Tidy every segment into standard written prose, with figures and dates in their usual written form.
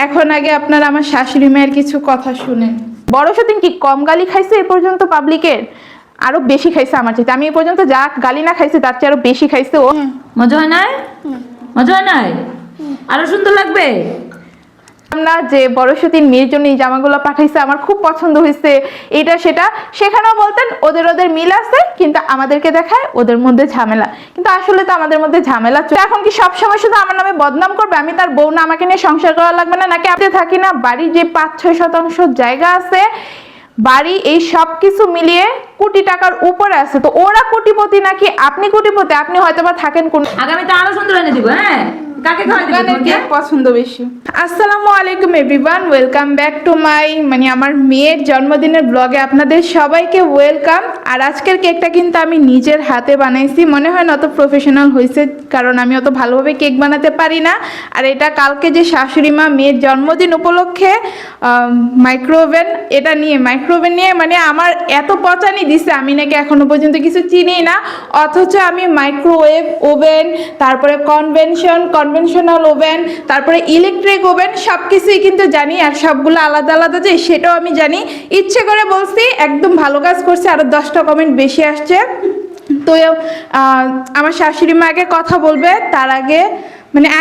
এখন আগে আপনারা আমার শাশুড়ি মায়ের কিছু কথা শুনেন। বড় সতীন কি কম গালি খাইছে এ পর্যন্ত পাবলিকের? আরো বেশি খাইছে আমার চাইতে। আমি এ পর্যন্ত যা গালি না খাইছি তার চেয়ে আরো বেশি খাইছে ও। মজা হয় নাই? মজা হয় নাই? আরো সুন্দর লাগবে। আমরা যে বড় সতীন মেয়ের জন্য এই জামাগুলো পাঠাইছে আমার খুব পছন্দ হয়েছে, এটা সেটা। সেখানেও বলতেন ওদের ওদের মিল আছে, কিন্তু আমাদেরকে দেখায় ওদের মধ্যে ঝামেলা। কিন্তু আসলে তো আমাদের মধ্যে ঝামেলা। এখন কি সবসময় শুধু আমার নামে বদনাম করবে? আমি তার বউ না, আমাকে নিয়ে সংসার করা লাগবে না নাকি? আপনি থাকি না বাড়ির যে 5-6 শতাংশ জায়গা আছে, বাড়ি এই সব কিছু মিলিয়ে কোটি টাকার উপরে আছে। তো ওরা কোটিপতি নাকি আপনি কোটিপতি? আপনি হয়তোবা থাকেন কোন। আগামীতে আরো সুন্দর এনে দিব। হ্যাঁ, কাকে দোকানের কেক পছন্দ বেশি। আসসালামু আলাইকুম everyone, welcome back to my আমার মেয়ের জন্মদিনের ব্লগে আপনাদের সবাইকে ওয়েলকাম। আর আজকের কেকটা কিন্তু আমি নিজের হাতে বানাইছি। মনে হয় না অত প্রফেশনাল হয়েছে, কারণ আমি অত ভালোভাবে কেক বানাতে পারি না। আর এটা কালকে যে শাশুড়ি মা মেয়ের জন্মদিন উপলক্ষে মাইক্রোওভেন নিয়ে মানে আমার এত পচানি দিছে, আমি নাকি এখনো পর্যন্ত কিছু চিনি না। অথচ আমি মাইক্রোওয়েভ ওভেন, তারপরে কনভেনশনাল ওভেন, তারপরে ইলেকট্রিক ওভেন সব কিছুই কিন্তু জানি। আর সবগুলো আলাদা আলাদা যে সেটাও আমি জানি। ইচ্ছে করে বলছি, একদম ভালো কাজ করছে। আরও 10টা কমেন্ট বেশি আসছে। তো আমার শাশুড়ি মা আগে কথা বলবে, তার আগে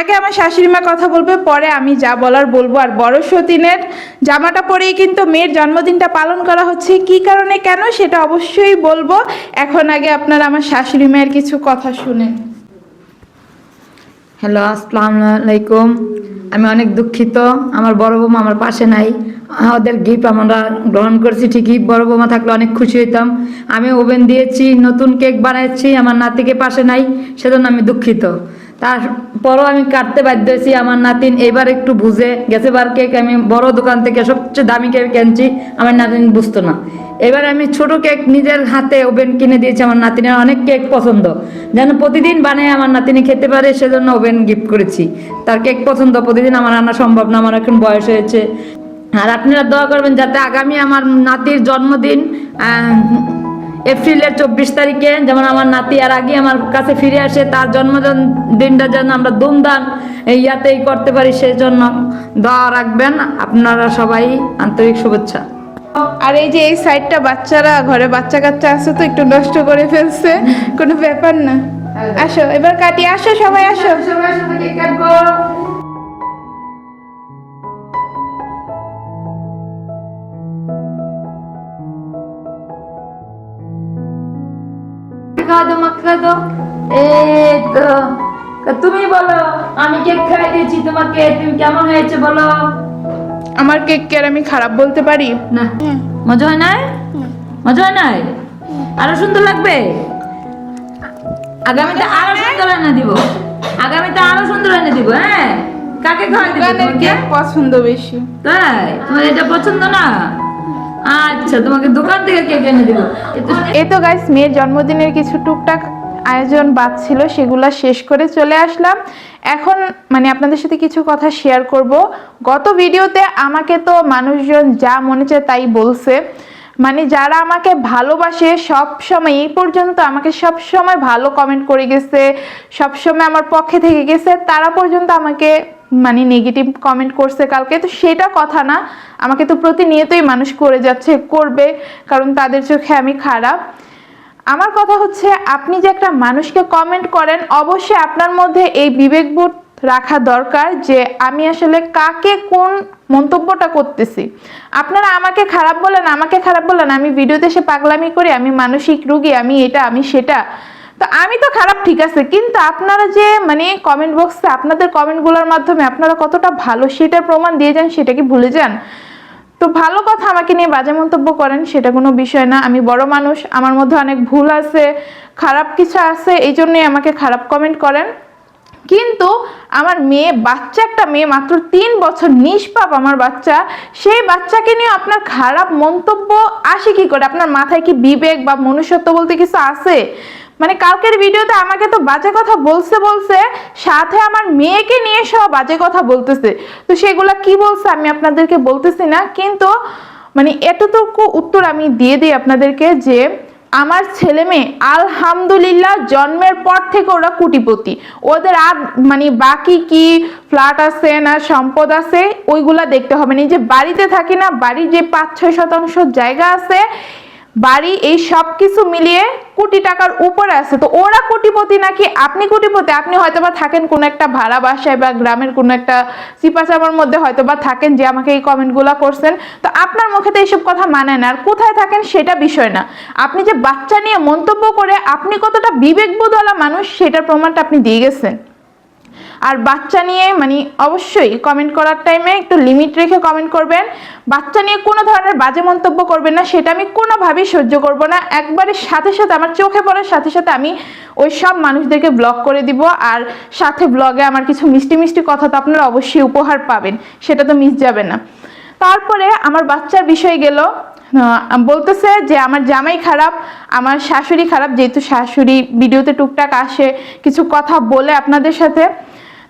আগে আমার শাশুড়ি মা কথা বলবে, পরে আমি যা বলার বলবো। আর বড় সতীনের জামাটা পরেই কিন্তু মেয়ের জন্মদিনটা পালন করা হচ্ছে। কি কারণে, কেন, সেটা অবশ্যই বলবো। এখন আগে আপনারা আমার শাশুড়ি মায়ের কিছু কথা শুনেন। হ্যালো, আসসালামু আলাইকুম। আমি অনেক দুঃখিত, আমার বড় বৌমা আমার পাশে নাই। ওদের গিফট আমরা গ্রহণ করছি ঠিকই, বড় বৌমা থাকলে অনেক খুশি হইতাম। আমি ওভেন দিয়েছি, নতুন কেক বানাচ্ছি, আমার নাতিকে পাশে নাই, সেজন্য আমি দুঃখিত। তারপরও আমি কাটতে বাধ্য হয়েছি। আমার নাতিন এবার একটু বুঝে গেছে। বার কেক আমি বড় দোকান থেকে সবচেয়ে দামি কেক কিনছি, আমার নাতিন বুঝতো না। এবার আমি ছোট কেক নিজের হাতে ওভেন কিনে দিয়েছি। আমার নাতিনের অনেক কেক পছন্দ, যেন প্রতিদিন বানিয়ে আমার নাতিনি খেতে পারে, সেজন্য ওভেন গিফট করেছি। তার কেক পছন্দ, প্রতিদিন আমার আনা সম্ভব না, আমার এখন বয়স হয়েছে। আর আপনারা দোয়া করবেন যাতে আগামী আমার নাতির জন্মদিন এপ্রিলের 24 তারিখে যেমন আমার নাতি আর আগে আমার কাছে ফিরে আসে, তার জন্মদিনটা যেন আমরা ধুমধাম ইয়াতেই করতে পারি, সেই জন্য দোয়া রাখবেন। আপনারা সবাই আন্তরিক শুভেচ্ছা। আর এই যে এই সাইডটা বাচ্চারা, ঘরে বাচ্চা কাচ্চা আছে তো একটু নষ্ট করে ফেলছে, কোনো ব্যাপার না। আসো এবার কাটি, আসো সবাই আসো। তুমি বলো, আমি কেক খাই দিয়েছি তোমাকে, তুমি কেমন হয়েছে বলো। আমার কেক কে আর আমি খারাপ বলতে পারি? না, মজা হয় নাই? মজা হয় নাই? আরো সুন্দর লাগবে। আগামীতে আরো সুন্দর এনে দিব। আগামীতে আরো সুন্দর এনে দিব। হ্যাঁ, কাকে খাওয়াই দিব? দোকানের কেক পছন্দ বেশি। তাই তোমার এটা পছন্দ না? আচ্ছা, তোমাকে দোকান থেকে কেক এনে দিব। এই তো গাইস, মেয়ের জন্মদিনের কিছু টুকটাক আয়োজন বাদ-ছিল, সেগুলা শেষ করে চলে আসলাম। এখন আপনাদের সাথে কিছু কথা শেয়ার করব। গত ভিডিওতে আমাকে তো মানুষজন যা মনে চায় তাই বলছে। যারা আমাকে ভালোবাসে সব সময়, এই পর্যন্ত আমাকে সব সময় ভালো কমেন্ট করে গেছে, সব সময় আমার পক্ষে থেকে গেছে, তারা পর্যন্ত আমাকে নেগেটিভ কমেন্ট করছে কালকে। তো সেটা কথা না, আমাকে তো প্রতিনিয়তই মানুষ করে যাচ্ছে, করবে, কারণ তাদের চোখে আমি খারাপ। আমার কথা হচ্ছে, আপনি যে একটা মানুষকে কমেন্ট করেন, অবশ্যই আপনার মধ্যে এই বিবেকবোধ রাখা দরকার যে আমি আসলে কাকে কোন মন্তব্যটা করতেছি। আপনারা আমাকে খারাপ বলেন, আমি ভিডিওতে এসে পাগলামি করি, আমি মানসিক রোগী, আমি এটা আমি সেটা। তো আমি তো খারাপ, ঠিক আছে, কিন্তু আপনারা যে কমেন্ট বক্সে আপনাদের কমেন্টগুলোর মাধ্যমে আপনারা কতটা ভালো সেটার প্রমাণ দিয়ে যান, সেটা কি ভুলে যান? তো ভালো কথা আমাকে নিয়ে বাজে মন্তব্য করেন, সেটা কোনো বিষয় না। আমি বড় মানুষ, আমার মধ্যে অনেক ভুল আছে, খারাপ কিছু আছে, এই জন্যই আমাকে খারাপ কমেন্ট করেন। কিন্তু আমার মেয়ে, বাচ্চা একটা মেয়ে, মাত্র 3 বছর, নিষ্পাপ আমার বাচ্চা, সেই বাচ্চাকে নিয়ে আপনার খারাপ মন্তব্য আসে কি করে? আপনার মাথায় কি বিবেক বা মনুষ্যত্ব বলতে কিছু আছে? কালকের ভিডিওতে আমাকে তো বাজে কথা বলছে, সাথে আমার মেয়েকে নিয়ে সব বাজে কথা বলতেছে। তো সেগুলা কি বলছে আমি আপনাদেরকে বলতেছি না, কিন্তু এতটুকু উত্তর আমি দিয়ে দিই আপনাদেরকে যে আমার ছেলে মেয়ে আলহামদুলিল্লাহ জন্মের পর থেকে ওরা কোটিপতি। ওদের আর মানে বাকি কি ফ্ল্যাট আছে না সম্পদ আছে ওইগুলা দেখতে হবে না। যে বাড়িতে থাকি না, বাড়ির যে 5-6 শতাংশ জায়গা আছে, বাড়ি, এই সব কিছু মিলিয়ে কোটি টাকার উপরে আছে। তো ওরা কোটিপতি নাকি আপনি কোটিপতি? আপনি হয়তোবা থাকেন কোন একটা ভাড়া বাসায় বা গ্রামের কোন একটা চিপাচাপার মধ্যে হয়তোবা থাকেন, যে আমাকে এই কমেন্টগুলো করছেন। তো আপনার মুখে তো এইসব কথা মানে না। আর কোথায় থাকেন সেটা বিষয় না, আপনি যে বাচ্চা নিয়ে মন্তব্য করে আপনি কতটা বিবেকবোধওয়ালা মানুষ সেটার প্রমাণটা আপনি দিয়ে গেছেন। আর বাচ্চা নিয়ে মানে অবশ্যই কমেন্ট করার টাইমে একটু লিমিট রেখে কমেন্ট করবেন। বাচ্চা নিয়ে কোনো ধরনের বাজে মন্তব্য করবেন না, সেটা আমি কোনোভাবেই সহ্য করব না। একবারে সাথে সাথে আমার চোখে পড়ার সাথে সাথে আমি ওই সব মানুষদেরকে ব্লক করে দিব। আর সাথে ব্লগে আমার কিছু মিষ্টি মিষ্টি কথা তো আপনারা অবশ্যই উপহার পাবেন, সেটা তো মিস যাবে না। তারপরে আমার বাচ্চার বিষয় গেল, বলতেছে যে আমার জামাই খারাপ, আমার শাশুড়ি খারাপ। যেহেতু শাশুড়ি ভিডিওতে টুকটাক আসে, কিছু কথা বলে আপনাদের সাথে,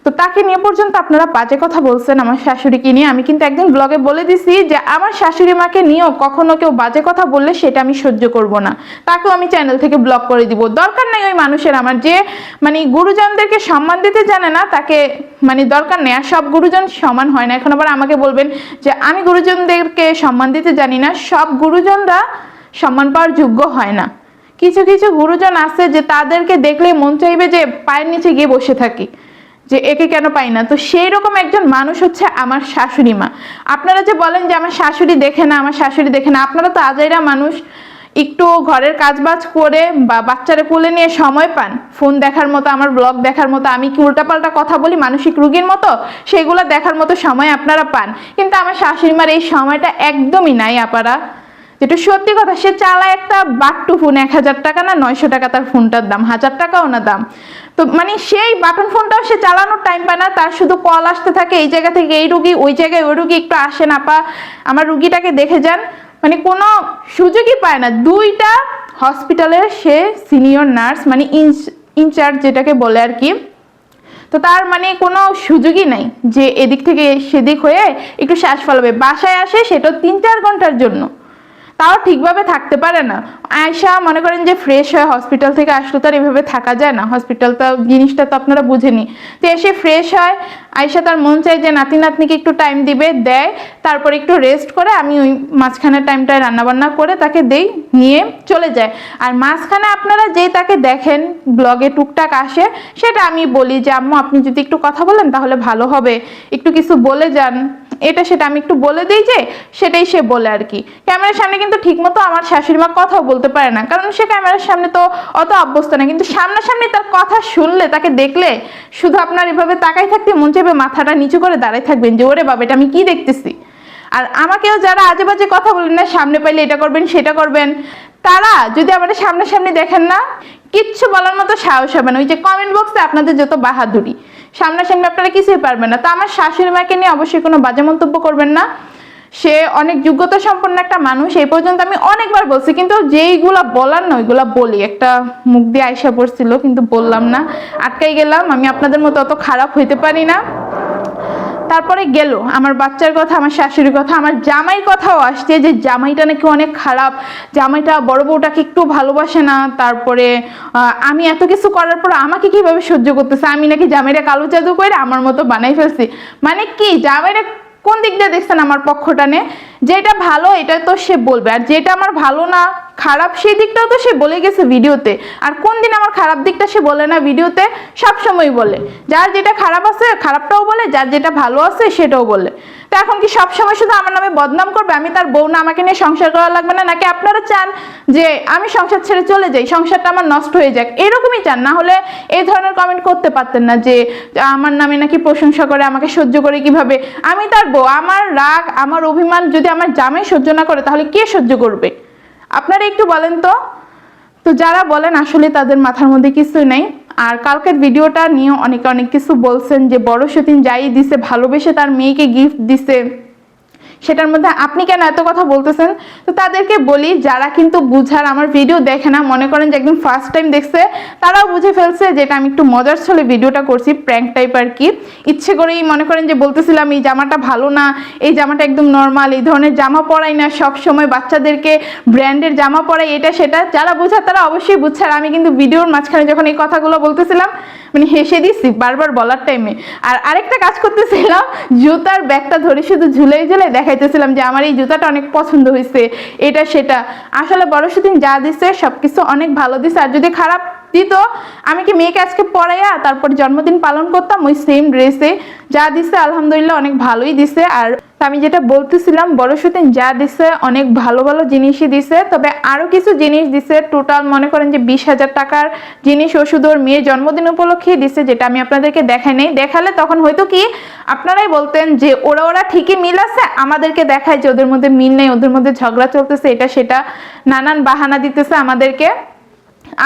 তো তাকে নিয়ে পর্যন্ত আপনারা বাজে কথা বলছেন আমার শাশুড়িকে নিয়ে। আমি কিন্তু একদিন ব্লগে বলে দিছি যে আমার শাশুড়ি মাকে নিয়েও কখনো কেউ বাজে কথা বললে সেটা আমি সহ্য করব না, তাকেও আমি চ্যানেল থেকে ব্লক করে দিব। দরকার নেই ওই মানুষের, আমার যে মানে গুরুজনদেরকে সম্মান দিতে জানে না তাকে মানে দরকার নেই। আর সব গুরুজন সমান হয় না। এখন আবার আমাকে বলবেন যে আমি গুরুজনদেরকে সম্মান দিতে জানি না। সব গুরুজনরা সম্মান পাওয়ার যোগ্য হয় না। কিছু কিছু গুরুজন আছে যে তাদেরকে দেখলে মন চাইবে যে পায়ের নিচে গিয়ে বসে থাকি, যে একে কেন পাই না। তো সেই রকম একজন মানুষ হচ্ছে আমার শাশুড়ি মা। আপনারা যে বলেন যে আমার শাশুড়ি দেখে না, আমার শাশুড়ি দেখে না, আপনারা তো আজাইরা মানুষ। একটু ঘরের কাজবাজ করে বা বাচ্চারে কোলে নিয়ে সময় পান ফোন দেখার মতো, আমার ব্লগ দেখার মতো, আমি কি উল্টাপাল্টা কথা বলি মানসিক রোগীর মতো, সেগুলো দেখার মতো সময় আপনারা পান। কিন্তু আমার শাশুড়ি মার এই সময়টা একদমই নাই আপারা। যেটা সত্যি কথা, সে চালায় একটা বাট্টু ফোন, 1000 টাকা না 900 টাকা তার ফোনটার দাম, 1000 টাকাও না দাম। তো মানে সেই বাটন ফোনটাও সে চালানোর টাইম পায় না। তার শুধু কল আসতে থাকে, এই জায়গা থেকে এই রুগী, ওই জায়গায় ওই রুগী, একটু আসেন আপা আমার রুগীটাকে দেখে যান। মানে কোনো সুযোগই পায় না। 2টা হসপিটালের সে সিনিয়র নার্স, মানে ইনচার্জ যেটাকে বলে আর কি। তো তার মানে কোনো সুযোগই নাই যে এদিক থেকে সেদিক হয়ে একটু শ্বাস ফেলাবে। বাসায় আসে সেটা 3-4 ঘন্টার জন্য, তাও ঠিকভাবে থাকতে পারে না। আয়সা মনে করেন যে ফ্রেশ হয়, হসপিটাল থেকে আসলে তো আর এভাবে থাকা যায় না, হসপিটালটা জিনিসটা তো আপনারা বুঝেনি। তো এসে ফ্রেশ হয়, আয়সা তার মন চাই যে নাতি নাতনিকে একটু টাইম দিবে, দেয়, তারপর একটু রেস্ট করে আমি ওই মাঝখানের টাইমটায় রান্নাবান্না করে তাকে দেই, নিয়ে চলে যায়। আর মাঝখানে আপনারা যেই তাকে দেখেন ব্লগে টুকটাক আসে, সেটা আমি বলি যে আম্মু আপনি যদি একটু কথা বলেন তাহলে ভালো হবে, একটু কিছু বলে যান, এটা সেটা আমি একটু বলে দিই, যে সেটাই সে বলে আর কি। ক্যামেরার সামনে কিন্তু ঠিকমতো আমার শাশুড়ি মা কথাও বলতে পারে না, কারণ সে ক্যামেরার সামনে তো অত অভ্যস্ত না। কিন্তু সামনাসামনি তার কথা শুনলে, তাকে দেখলে শুধু আপনার এভাবে তাকাই থাকতে মন চাইবে, মাথাটা নিচু করে দাঁড়ায় থাকবেন যে ওরে বাবা এটা আমি কি দেখতেছি। আর আমাকেও যারা আজে বাজে কথা বলেন না, সামনে পাইলে এটা করবেন সেটা করবেন, তারা যদি আমাদের সামনাসামনি দেখেন না, কিচ্ছু বলার মতো সাহস হবে না। ওই যে কমেন্ট বক্সে আপনাদের যত বাহাদুরি, সামনাসামনি আপনারা কিছুই পারবেন না। তো আমার শাশুড়ি মাকে নিয়ে অবশ্যই কোনো বাজে মন্তব্য করবেন না। সে অনেক যোগ্যতা সম্পন্ন একটা মানুষ, এই পর্যন্ত আমি অনেকবার বলছি, কিন্তু যেইগুলা বলার না ওইগুলা বলি। একটা মুখ দিয়ে আইসা পড়ছিল কিন্তু বললাম না, আটকাই গেলাম। আমি আপনাদের মতো অত খারাপ হইতে পারি না। তারপরে গেল আমার বাচ্চার কথা, আমার শাশুড়ির কথা, আমার জামাই কথাও আসছে যে জামাইটা নাকি অনেক খারাপ, জামাইটা বড় বউটাকে একটু ভালোবাসে না। তারপরে আমি এত কিছু করার পর আমাকে কিভাবে সহ্য করতেছে, আমি নাকি জামাইটা কালো জাদু করে আমার মতো বানাই ফেলছি। মানে কি জামাইটা কোন দিক দিয়ে দেখছেন আমার পক্ষটা নে? যেটা ভালো এটা তো সে বলবে, আর যেটা আমার ভালো না খারাপ সেই দিকটাও তো সে বলে গেছে ভিডিওতে। আর কোন দিন আমার খারাপ দিকটা সে বলে না ভিডিওতে? সব সময় বলে। যার যেটা খারাপ আছে খারাপটাও বলে, যার যেটা ভালো আছে সেটাও বলে। তো এখন কি সব সময় শুধু আমার নামে বদনাম করবে? আমি তার বউ না, আমাকে নিয়ে সংসার করা লাগবে না? নাকি আপনারা চান যে আমি সংসার ছেড়ে চলে যাই, সংসারটা আমার নষ্ট হয়ে যাক, এরকমই চান? না হলে এই ধরনের কমেন্ট করতে পারতেন না যে আমার নামে নাকি প্রশংসা করে, আমাকে সহ্য করে কিভাবে? আমি তার বউ, আমার রাগ আমার অভিমান যদি আমার জামাই সহ্য না করে তাহলে কে সহ্য করবে? আপনারা একটু বলেন তো। তো যারা বলেন আসলে তাদের মাথার মধ্যে কিছুই নেই। আর কালকের ভিডিওটা নিয়ে অনেকে অনেক কিছু বলছেন যে বড় সতীন যাই দিছে, ভালোবেসে তার মেয়েকে গিফট দিছে, সেটার মধ্যে আপনি কেন এত কথা বলতেছেন? তো তাদেরকে বলি, যারা কিন্তু বুঝার আমার ভিডিও দেখে না, মনে করেন যে একদম ফার্স্ট টাইম দেখছে, তারাও বুঝে ফেলছে যেটা আমি একটু মজার ছলে ভিডিওটা করছি, প্র্যাঙ্ক টাইপ আর কি। ইচ্ছে করেই মনে করেন যে বলতেছিলাম এই জামাটা ভালো না, এই জামাটা একদম নর্মাল, এই ধরনের জামা পরাই না, সব সময় বাচ্চাদেরকে ব্র্যান্ডের জামা পরাই, এটা সেটা। যারা বোঝার তারা অবশ্যই বুঝছে। আর আমি কিন্তু ভিডিওর মাঝখানে যখন এই কথাগুলো বলতেছিলাম মানে হেসে দিচ্ছি বারবার বলার টাইমে। আর আরেকটা কাজ করতেছিলাম, জুতার ব্যাগটা ধরে শুধু ঝুলে ঝুলে দেখাইতেছিলাম যে আমার এই জুতাটা অনেক পছন্দ হয়েছে, এটা সেটা। আসলে বড়শদিন যা দিছে সবকিছু অনেক ভালো দিছে। আর যদি খারাপ দিত, আমি কি মেয়েকে আজকে পড়াইয়া তারপর জন্মদিন পালন করতাম ওই সেম ড্রেসে? যা দিছে আলহামদুলিল্লাহ অনেক ভালোই দিছে। আর আমি যেটা বলতেছিলাম, বড়শদিন যা দিছে অনেক ভালো ভালো জিনিসই দিছে, তবে আরো কিছু জিনিস দিছে। টোটাল মনে করেন যে 20,000 টাকার জিনিস ও শুধু ওর মেয়ের জন্মদিন উপলক্ষে দিছে, যেটা আমি আপনাদেরকে দেখাই নাই। দেখালে তখন হয়তো কি আপনারাই বলতেন যে ওরা ঠিকই মিল আছে, আমাদেরকে দেখায় যে ওদের মধ্যে মিল নেই, ওদের মধ্যে ঝগড়া চলতেছে, এটা সেটা নানান বাহানা দিতেছে আমাদেরকে।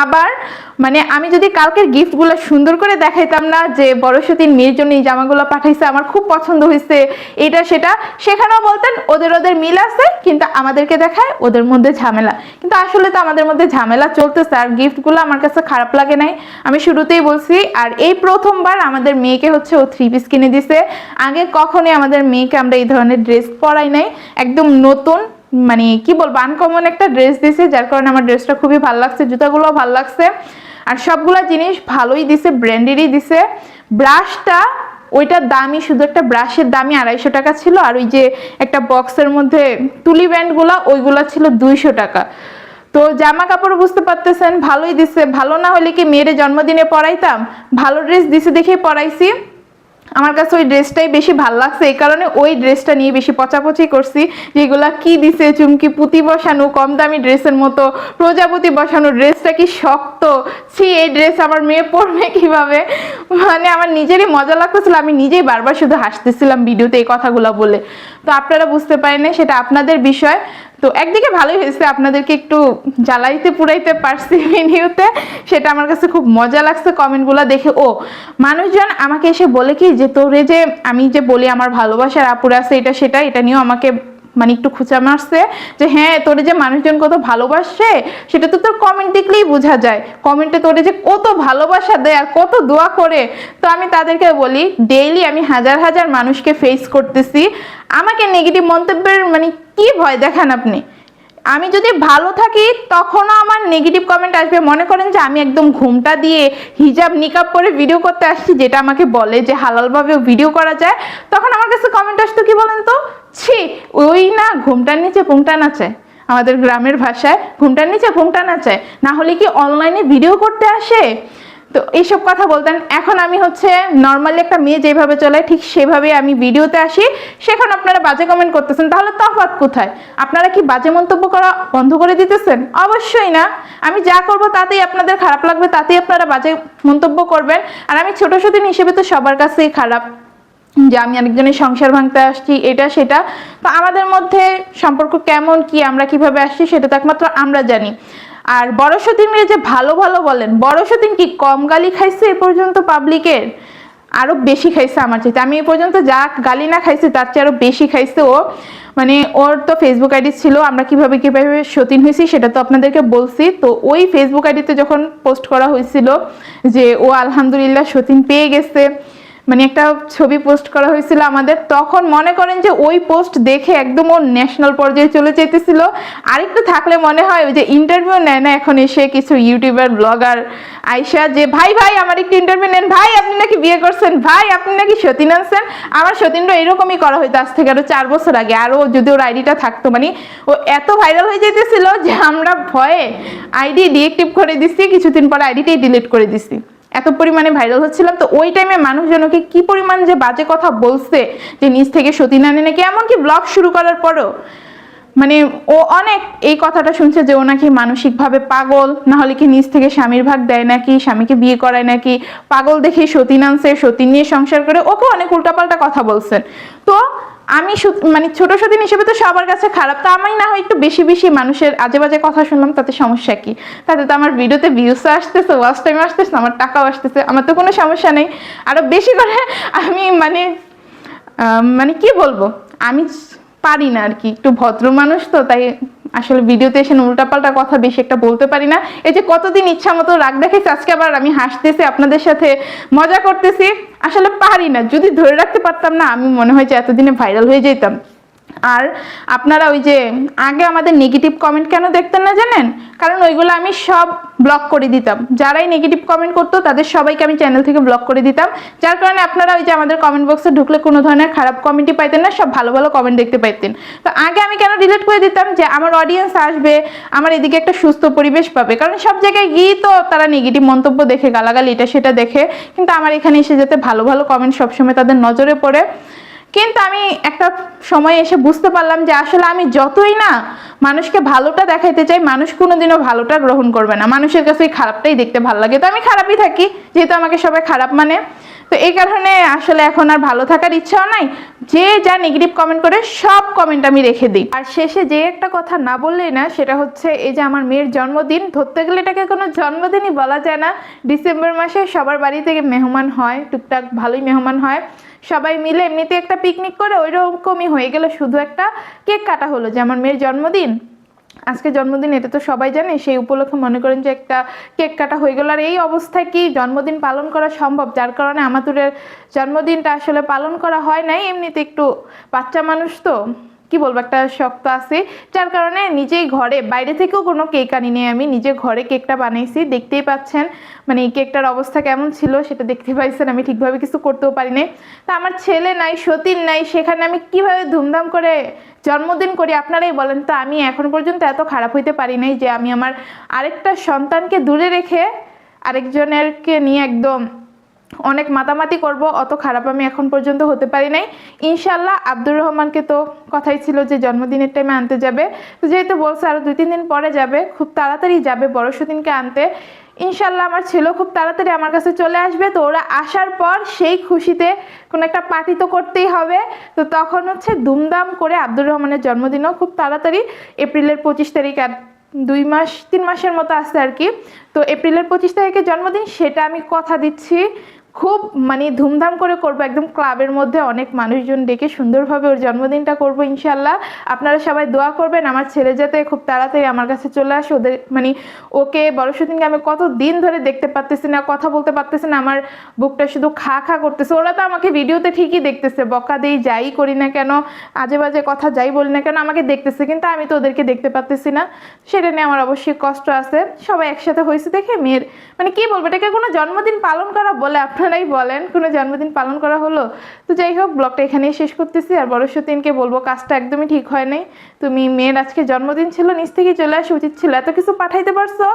আবার মানে আমি যদি কালকের গিফটগুলো সুন্দর করে দেখাইতাম না যে বড়শদিন মেয়ের জন্য এই জামাগুলো পাঠাইছে, আমার খুব পছন্দ হয়েছে, এটা সেটা, সেখানেও বলতেন ওদের মিল আছে, কিন্তু আমাদেরকে দেখায় ওদের মধ্যে ঝামেলা। কিন্তু আসলে তো আমাদের মধ্যে ঝামেলা চলতেছে। আর গিফটগুলো আমার কাছে খারাপ লাগে নাই, আমি শুরুতেই বলছি। আর এই প্রথমবার আমাদের মেয়েকে হচ্ছে ও 3 পিস কিনে দিছে। আগে কখনোই আমাদের মেয়েকে আমরা এই ধরনের ড্রেস পরাই নাই, একদম নতুন মানে কি বলবো আনকমন একটা ড্রেস দিছে, যার কারণে আমার ড্রেসটা খুবই ভালো লাগছে, জুতাগুলো ভালো লাগছে। আর সবগুলা জিনিস ভালোই দিছে, ব্র্যান্ডেরই দিছে। ব্রাশটা ওইটার দামই, শুধু একটা ব্রাশের দামই 250 টাকা ছিল। আর ওই যে একটা বক্সের মধ্যে তুলি ব্যান্ডগুলা, ওইগুলা ছিল 200 টাকা। তো জামা কাপড় বুঝতে পারতেছেন ভালোই দিছে। ভালো না হলে কি মেয়ের জন্মদিনে পরাইতাম? ভালো ড্রেস দিছে দেখেই পরাইছি। আমার কাছে ওই ড্রেসটাই বেশি ভালো লাগছে, এই কারণে ওই ড্রেসটা নিয়ে বেশি পচাপচি করছি, যেগুলা কি দিছে, চুমকি পুঁতি বসানো কম দামি ড্রেসের মতো, প্রজাপতি বসানো, ড্রেসটা কি শক্ত, ছি এই ড্রেস আমার মেয়ে পরবে কিভাবে। মানে আমার নিজেরই মজা লাগতেছিল, আমি নিজেই বারবার শুধু হাসতেছিলাম ভিডিওতে এই কথাগুলো বলে। তো আপনারা বুঝতে পারেন না, সেটা আপনাদের বিষয়। তো একদিকে ভালোই হয়েছে, আপনাদেরকে একটু জ্বালাইতে পুরাইতে পারছি ভিডিওতে, সেটা আমার কাছে খুব মজা লাগছে কমেন্টগুলো দেখে। ও মানুষজন আমাকে এসে বলে কি যে তোরে যে আমি যে বলি আমার ভালোবাসার আপুর আছে এটা সেটা, এটা নিয়েও আমাকে মানে একটু খুঁচা মারছে যে হ্যাঁ তোরে যে মানুষজন কত ভালোবাসে সেটা তো তোর কমেন্ট দেখলেই বোঝা যায়, কমেন্টে তোরে যে কত ভালোবাসা দেয় আর কত দোয়া করে। তো আমি তাদেরকে বলি ডেইলি আমি হাজার হাজার মানুষকে ফেস করতেছি, আমাকে নেগেটিভ মন্তব্যের মানে কি ভয় দেখান আপনি? আমি যদি ভালো থাকি তখনও আমার নেগেটিভ কমেন্ট আসবে। মনে করেন যে আমি একদম ঘুমটা দিয়ে হিজাব নিকাব করে ভিডিও করতে আসছি, যেটা আমাকে বলে যে হালালভাবে ভিডিও করা যায়, তখন আমার কাছে কমেন্ট আসতো কি বলেন তো, ছি ওই না ঘুমটার নিচে ঘুমটা নাচায়, আমাদের গ্রামের ভাষায় ঘুমটার নিচে ঘুমটা নাচায়, না হলে কি অনলাইনে ভিডিও করতে আসে? তো এইসব কথা বলতেন। এখন আমি হচ্ছে নর্মালি একটা মেয়ে যেভাবে চলে ঠিক সেভাবে আমি ভিডিওতে আসি, সেখানে আপনারা বাজে কমেন্ট করতেছেন, তাহলে তফাৎ কোথায়? আপনারা কি বাজে মন্তব্য করা বন্ধ করে দিতেছেন? অবশ্যই না। আমি যা করব তাতেই আপনাদের খারাপ লাগবে, তাতেই আপনারা বাজে মন্তব্য করবেন। আর আমি ছোট সতীন হিসেবে তো সবার কাছেই খারাপ, যে আমি আরেকজনের সংসার ভাঙতে আসছি এটা সেটা। তো আমাদের মধ্যে সম্পর্ক কেমন কি আমরা কিভাবে আসছি সেটা তো একমাত্র আমরা জানি। আর বড় সতীনকে যে ভালো ভালো বলেন, বড় সতীন কি কম গালি খাইছে এ পর্যন্ত পাবলিকের? আরো বেশি খাইছে আমার চাইতে। আমি এ পর্যন্ত যা গালি না খাইছি তার চেয়ে আরো বেশি খাইছে ও। মানে ওর তো ফেসবুক আইডি ছিল, আমরা কিভাবে কিভাবে সতীন হয়েছি সেটা তো আপনাদেরকে বলছি। তো ওই ফেসবুক আইডিতে যখন পোস্ট করা হয়েছিল যে ও আলহামদুলিল্লাহ সতীন পেয়ে গেছে, মানে একটা ছবি পোস্ট করা হয়েছিল আমাদের, তখন মনে করেন যে ওই পোস্ট দেখে একদম ও ন্যাশনাল পর্যায়ে চলে যেতেছিল। আরেকটু থাকলে মনে হয় ওই যে ইন্টারভিউ নেয় না এখন এসে কিছু ইউটিউবার ব্লগার আইসা, যে ভাই ভাই আমার একটু ইন্টারভিউ নেন, ভাই আপনি নাকি বিয়ে করছেন, ভাই আপনি নাকি সতীন আনছেন। আমার সতীনটা এরকমই করা হইতো আজ থেকে আরো 4 বছর আগে। আরো যদি ওর আইডিটা থাকতো, মানে ও এত ভাইরাল হয়ে যেতেছিল যে আমরা ভয়ে আইডি ডিএক্টিভ করে দিচ্ছি, কিছুদিন পরে আইডিটাই ডিলিট করে দিচ্ছি, এত পরিমাণে ভাইরাল হচ্ছিলাম। তো ওই টাইমে মানুষজনকে কি পরিমাণ যে বাজে কথা বলছে, যে নিজ থেকে সতীন আনে নাকি, এমনকি ব্লগ শুরু করার পরও মানে ও অনেক এই কথাটা শুনছে যে ও নাকি মানসিকভাবে পাগল, না হলে কি নিজ থেকে স্বামীর ভাগ দেয় নাকি, স্বামীকে বিয়ে করায় নাকি, পাগল দেখে সতীন আনছে, সতীন নিয়ে সংসার করে, ওকে অনেক উল্টাপাল্টা কথা বলছেন। তো আমি মানে ছোট সতীন হিসেবে তো সবার কাছে খারাপ, তো আমি না হয় একটু বেশি বেশি মানুষের আজে বাজে কথা শুনলাম, তাতে সমস্যা কি? তাতে তো আমার ভিডিওতে ভিউস আসতেছে, ওয়াচ টাইম আসতেছে, আমার টাকাও আসতেছে, আমার তো কোনো সমস্যা নেই। আরো বেশি করে আমি মানে কি বলবো, আমি পারি না আর কি, একটু ভদ্র মানুষ তো, তাই আসলে ভিডিওতে এসে উল্টাপাল্টা কথা বেশি একটা বলতে পারি না। এই যে কতদিন ইচ্ছা মতো রাগ দেখাইছি, আজকে আবার আমি হাসতেছি, আপনাদের সাথে মজা করতেছি, আসলে পারি না। যদি ধরে রাখতে পারতাম না, আমি মনে হয় যে এতদিনে ভাইরাল হয়ে যেতাম। আর আপনারা ওই যে আগে আমাদের নেগেটিভ কমেন্ট কেন দেখতেন না জানেন? কারণ ওইগুলো আমি সব ব্লক করে দিতাম। যারাই নেগেটিভ কমেন্ট করতো তাদের সবাইকে আমি চ্যানেল থেকে ব্লক করে দিতাম, যার কারণে আপনারা ওই যে আমাদের কমেন্ট বক্সে ঢুকলে কোনো ধরনের খারাপ কমেন্টই পাইতেন না, সব ভালো ভালো কমেন্ট দেখতে পাইতেন। তো আগে আমি কেন ডিলিট করে দিতাম, যে আমার অডিয়েন্স আসবে, আমার এদিকে একটা সুস্থ পরিবেশ পাবে। কারণ সব জায়গায় গিয়ে তো তারা নেগেটিভ মন্তব্য দেখে, গালাগালি এটা সেটা দেখে, কিন্তু আমার এখানে এসে যাতে ভালো ভালো কমেন্ট সবসময় তাদের নজরে পড়ে। কিন্তু আমি একটা সময় এসে বুঝতে পারলাম যে আসলে আমি যতই না মানুষকে ভালোটা দেখাইতে চাই, মানুষ কোনোদিনও ভালোটা গ্রহণ করবে না, মানুষের কাছে ওই খারাপটাই দেখতে ভালো লাগে। তো আমি খারাপই থাকি, যেহেতু আমাকে সবাই খারাপ মানে। তো এই কারণে আসলে এখন আর ভালো থাকার ইচ্ছাও নাই, যে যা নেগেটিভ কমেন্ট করে সব কমেন্ট আমি রেখে দিই। আর শেষে যে একটা কথা না বললেই না, সেটা হচ্ছে এই যে আমার মেয়ের জন্মদিন, ধরতে গেলে এটাকে কোনো জন্মদিনই বলা যায় না। ডিসেম্বর মাসে সবার বাড়ি থেকে মেহমান হয়, টুকটাক ভালোই মেহমান হয়, সবাই মিলে এমনিতে একটা পিকনিক করে ওই রকমই হয়ে গেল, শুধু একটা কেক কাটা হলো যে আমার মেয়ের জন্মদিন, আজকে জন্মদিন, এটা তো সবাই জানে। সেই উপলক্ষে মনে করেন যে একটা কেক কাটা হয়ে গেল। আর এই অবস্থায় কি জন্মদিন পালন করা সম্ভব? যার কারণে আমাদের জন্মদিনটা আসলে পালন করা হয় নাই। এমনিতে একটু বাচ্চা মানুষ তো, কি বলবো, একটা শক্ত আছে, যার কারণে নিজেই ঘরে, বাইরে থেকেও কোনো কেক আনি নেই, আমি নিজে ঘরে কেকটা বানাইছি। দেখতেই পাচ্ছেন মানে এই কেকটার অবস্থা কেমন ছিল সেটা দেখতে পাইছেন, আমি ঠিকভাবে কিছু করতেও পারি নাই। তা আমার ছেলে নাই, সতীন নাই, সেখানে আমি কিভাবে ধুমধাম করে জন্মদিন করি আপনারাই বলেন। তো আমি এখন পর্যন্ত এত খারাপ হইতে পারি নাই যে আমি আমার আরেকটা সন্তানকে দূরে রেখে আরেকজনেরকে নিয়ে একদম অনেক মাতামাতি করব, অত খারাপ আমি এখন পর্যন্ত হতে পারি নাই। ইনশাল্লাহ আব্দুর রহমানকে তো কথাই ছিল যে জন্মদিনের টাইমে আনতে যাবে, তো যেহেতু বলছে আরও 2-3 দিন পরে যাবে, খুব তাড়াতাড়ি যাবে বড় সতীনকে আনতে। ইনশাল্লাহ আমার ছেলেও খুব তাড়াতাড়ি আমার কাছে চলে আসবে। তো ওরা আসার পর সেই খুশিতে কোনো একটা পার্টি তো করতেই হবে। তো তখন হচ্ছে ধুমধাম করে আব্দুর রহমানের জন্মদিনও খুব তাড়াতাড়ি, এপ্রিলের 25 তারিখ, আর 2-3 মাসের মতো আছে আর কি। তো এপ্রিলের 25 তারিখে জন্মদিন, সেটা আমি কথা দিচ্ছি খুব মানে ধুমধাম করে করব, একদম ক্লাবের মধ্যে অনেক মানুষজন ডেকে সুন্দরভাবে ওর জন্মদিনটা করব ইনশাল্লাহ। আপনারা সবাই দোয়া করবেন আমার ছেলে যাতে খুব তাড়াতাড়ি আমার কাছে চলে আসে। ওদের মানে ওকে বড় সতীনকে আমি কত দিন ধরে দেখতে পারতেছি না, কথা বলতে পারতেছি না, আমার বুকটা শুধু খা খা করতেছে। ওরা তো আমাকে ভিডিওতে ঠিকই দেখতেছে, বকা দেই যাই করি না কেন, আজে বাজে কথা যাই বলি না কেন, আমাকে দেখতেছে, কিন্তু আমি তো ওদেরকে দেখতে পারতেছি না। সেটা নিয়ে আমার অবশ্যই কষ্ট আছে। সবাই একসাথে হয়েছে দেখে মেয়ের মানে কি বলবো, এটাকে কোনো জন্মদিন পালন করা বলে? আপনারাই বলেন, কোনো জন্মদিন পালন করা হলো? তো যাই হোক, ব্লগটা এখানেই শেষ করতেছি। আর বড় সতীনকে বলবো কাজটা একদমই ঠিক হয় নাই, তুমি মেয়ের আজকে জন্মদিন ছিল, নিচ থেকেই চলে আসা উচিত ছিল। এত কিছু পাঠাইতে পারছো,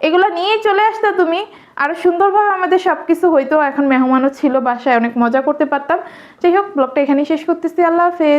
এগুলো নিয়েই চলে আসতো তুমি, আরো সুন্দরভাবে আমাদের সবকিছু হইতো। এখন মেহমানও ছিল বাসায়, অনেক মজা করতে পারতাম। যাই হোক, ব্লগটা এখানেই শেষ করতেছি। আল্লাহ হাফেজ।